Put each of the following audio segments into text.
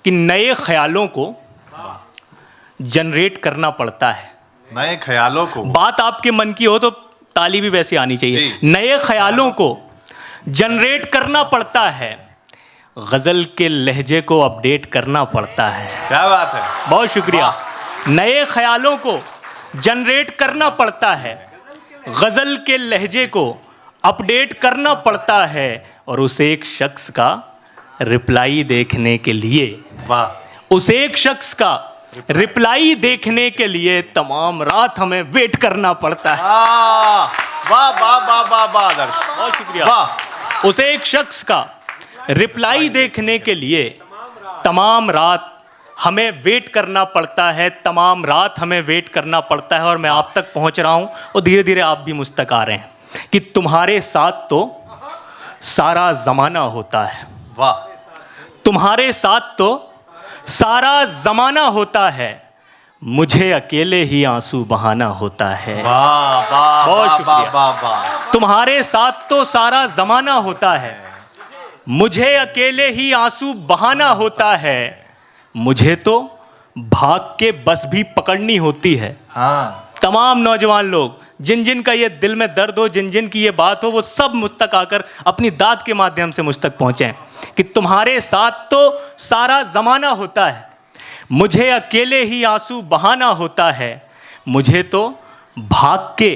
कि नए ख्यालों को जनरेट करना पड़ता है। नए ख्यालों को, बात आपके मन की हो तो ताली भी वैसे आनी चाहिए। नए ख्यालों को जनरेट करना पड़ता है, गजल के लहजे को अपडेट करना पड़ता है। क्या बात है, बहुत शुक्रिया। नए ख्यालों को जनरेट करना पड़ता है, गजल के लहजे को अपडेट करना पड़ता है, और उस एक शख्स का रिप्लाई देखने के लिए, वाह, उस एक शख्स का रिप्लाई देखने के लिए तमाम रात हमें वेट करना पड़ता है। वाह वाह वाह वाह वाह आदर्श, बहुत शुक्रिया। वाह। उस एक शख्स का रिप्लाई देखने के लिए तमाम रात हमें वेट करना पड़ता है, तमाम रात हमें वेट करना पड़ता है, और मैं आप तक पहुंच रहा हूं और धीरे धीरे आप भी मुझ तक आ रहे हैं कि तुम्हारे साथ तो सारा जमाना होता है। वाह, तुम्हारे साथ तो सारा जमाना होता है, मुझे अकेले ही आंसू बहाना होता है। वाह वाह, बहुत शुक्रिया। वाह वाह। तुम्हारे साथ तो सारा जमाना होता है, मुझे अकेले ही आंसू बहाना होता है, मुझे तो भाग के बस भी पकड़नी होती है। हाँ, तमाम नौजवान लोग जिन जिन का ये दिल में दर्द हो, जिन जिन की ये बात हो, वो सब मुझ तक आकर अपनी दाद के माध्यम से मुझ तक पहुंचे कि तुम्हारे साथ तो सारा जमाना होता है, मुझे अकेले ही आंसू बहाना होता है, मुझे तो भाग के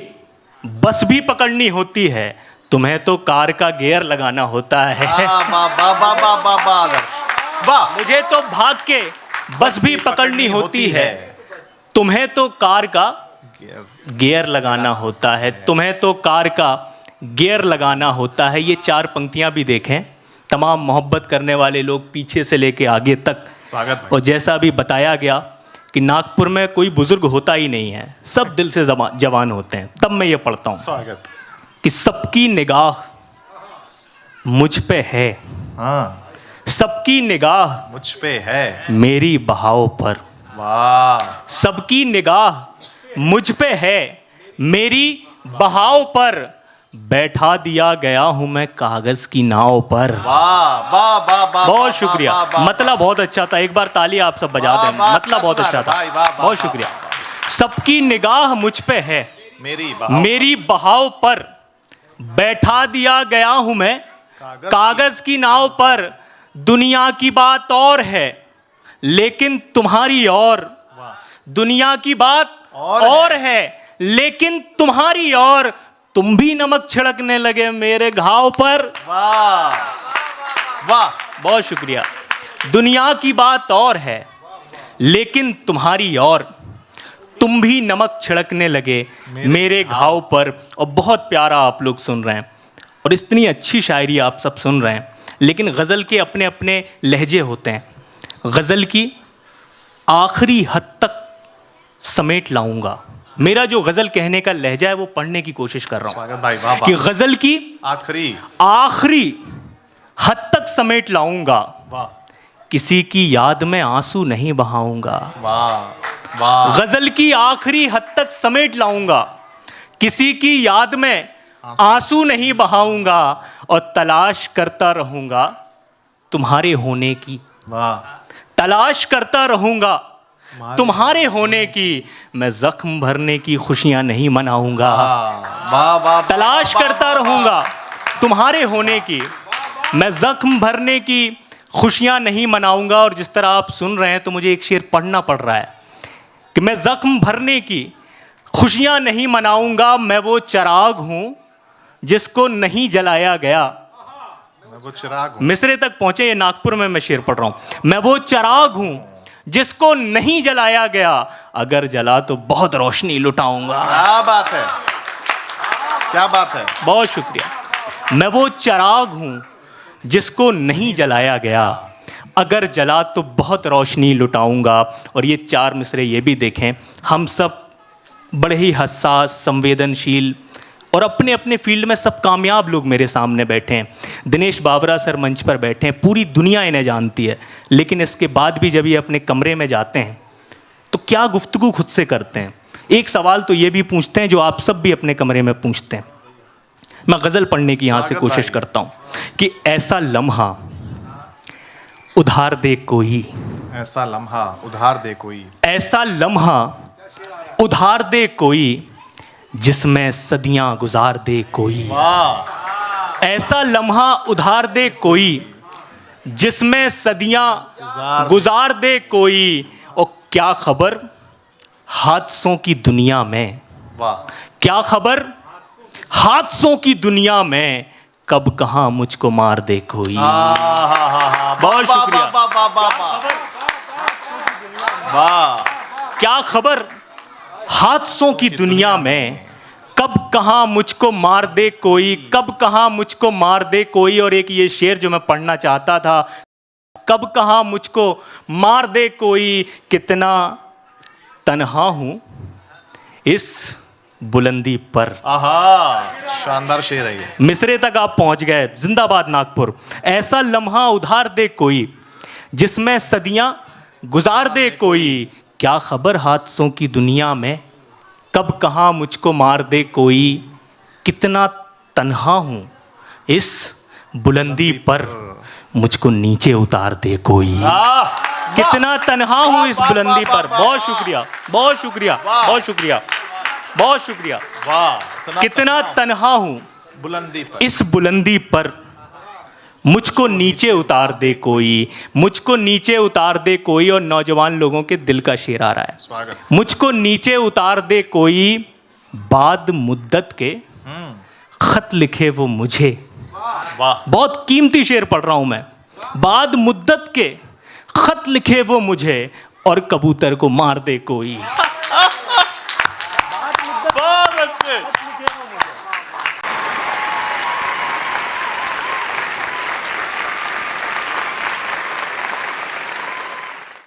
बस भी पकड़नी होती है, तुम्हें तो कार का गियर लगाना होता है। वाह, मुझे तो भाग के बस भी पकड़नी होती है, तुम्हें तो कार का गियर लगाना होता है, तुम्हें तो कार का गियर लगाना होता है। ये चार पंक्तियां भी देखें, तमाम मोहब्बत करने वाले लोग पीछे से लेके आगे तक। स्वागत। और जैसा अभी बताया गया कि नागपुर में कोई बुजुर्ग होता ही नहीं है, सब दिल से जवान होते हैं। तब मैं ये पढ़ता हूँ स्वागत कि सबकी निगाह मुझ पे है, हाँ, सबकी निगाह मुझ पे है, मेरी बहाव पर। वाह, सबकी निगाह मुझ पे है, मेरी बहाव पर, बैठा दिया गया हूं मैं कागज की नाव पर। वाह वाह वाह वाह, बहुत शुक्रिया। मतलब बहुत अच्छा था, एक बार ताली आप सब बजा दें। मतलब बहुत अच्छा था, बहुत शुक्रिया। सबकी निगाह मुझ पे है, मेरी बहाव पर, बैठा दिया गया हूं मैं कागज की नाव पर। दुनिया की बात और है लेकिन तुम्हारी और, दुनिया की बात और है लेकिन तुम्हारी और, तुम भी नमक छिड़कने लगे मेरे घाव पर। वाह वाह, बहुत शुक्रिया। दुनिया की बात और है लेकिन तुम्हारी और, तुम भी नमक छिड़कने लगे मेरे घाव पर। और बहुत प्यारा आप लोग सुन रहे हैं और इतनी अच्छी शायरी आप सब सुन रहे हैं, लेकिन गज़ल के अपने अपने लहजे होते हैं। गज़ल की आखिरी हद तक समेट लाऊंगा। मेरा जो गज़ल कहने का लहजा है वो पढ़ने की कोशिश कर रहा हूँ भाई, वाह, कि गज़ल की आखिरी हद तक समेट लाऊंगा, किसी की याद में आंसू नहीं बहाऊंगा। वाह वाह, गज़ल की आखिरी हद तक समेट लाऊंगा, किसी की याद में आंसू नहीं बहाऊंगा, और तलाश करता रहूंगा तुम्हारे होने की। वाह, तलाश करता रहूंगा तुम्हारे होने की, मैं जख्म भरने की खुशियां नहीं मनाऊंगा। तलाश करता रहूंगा तुम्हारे होने की, मैं जख्म भरने की खुशियां नहीं मनाऊंगा। और जिस तरह आप सुन रहे हैं तो मुझे एक शेर पढ़ना पड़ रहा है कि मैं जख्म भरने की खुशियां नहीं मनाऊंगा, मैं वो चिराग हूं जिसको नहीं जलाया गया। वो चिराग हूं। मिसरे तक पहुंचे, ये नागपुर में मैं शेर पढ़ रहा हूं। मैं वो चिराग हूं जिसको नहीं जलाया गया, अगर जला तो बहुत रोशनी लुटाऊंगा। क्या बात है, क्या बात है, बहुत शुक्रिया। मैं वो चिराग हूं जिसको नहीं जलाया गया, अगर जला तो बहुत रोशनी लुटाऊंगा। और ये चार मिसरे ये भी देखें, हम सब बड़े ही हसास, संवेदनशील और अपने अपने फील्ड में सब कामयाब लोग मेरे सामने बैठे हैं। दिनेश बावरा सर मंच पर बैठे हैं, पूरी दुनिया इन्हें जानती है, लेकिन इसके बाद भी जब ये अपने कमरे में जाते हैं तो क्या गुफ्तगू खुद से करते हैं। एक सवाल तो ये भी पूछते हैं जो आप सब भी अपने कमरे में पूछते हैं। मैं गज़ल पढ़ने की यहाँ से कोशिश करता हूँ कि ऐसा लम्हा उधार दे कोई, ऐसा लम्हा उधार दे कोई, ऐसा लम्हा उधार दे कोई, जिसमें सदियां गुजार दे कोई। वाह, ऐसा लम्हा उधार दे कोई, जिसमें सदियां गुजार दे कोई। और क्या खबर हादसों की दुनिया में, वाह, क्या खबर हादसों की दुनिया में, कब कहां मुझको मार दे कोई। बहुत शुक्रिया। वाह, क्या खबर हादसों की दुनिया में, कब कहां मुझको मार दे कोई, कब कहां मुझको मार दे कोई। और एक ये शेर जो मैं पढ़ना चाहता था, कब कहां मुझको मार दे कोई, कितना तन्हा हूं इस बुलंदी पर। आहा, शानदार शेर है ये। मिसरे तक आप पहुंच गए। जिंदाबाद नागपुर। ऐसा लम्हा उधार दे कोई, जिसमें सदियां गुजार दे कोई। क्या खबर हादसों की दुनिया में, कब कहां मुझको मार दे कोई, कितना तन्हा हूं इस बुलंदी पर, मुझको नीचे उतार दे कोई। कितना तन्हा हूं इस बुलंदी पर। बहुत शुक्रिया, बहुत शुक्रिया, बहुत शुक्रिया, बहुत शुक्रिया। वाह, कितना तन्हा हूं बुलंदी पर, इस बुलंदी पर, मुझको नीचे उतार दे कोई, मुझको नीचे उतार दे कोई। और नौजवान लोगों के दिल का शेर आ रहा है। स्वागत। मुझको नीचे उतार दे कोई, बाद मुद्दत के खत लिखे वो मुझे। वाह, बहुत कीमती शेर पढ़ रहा हूं मैं। बाद मुद्दत के खत लिखे वो मुझे, और कबूतर को मार दे कोई।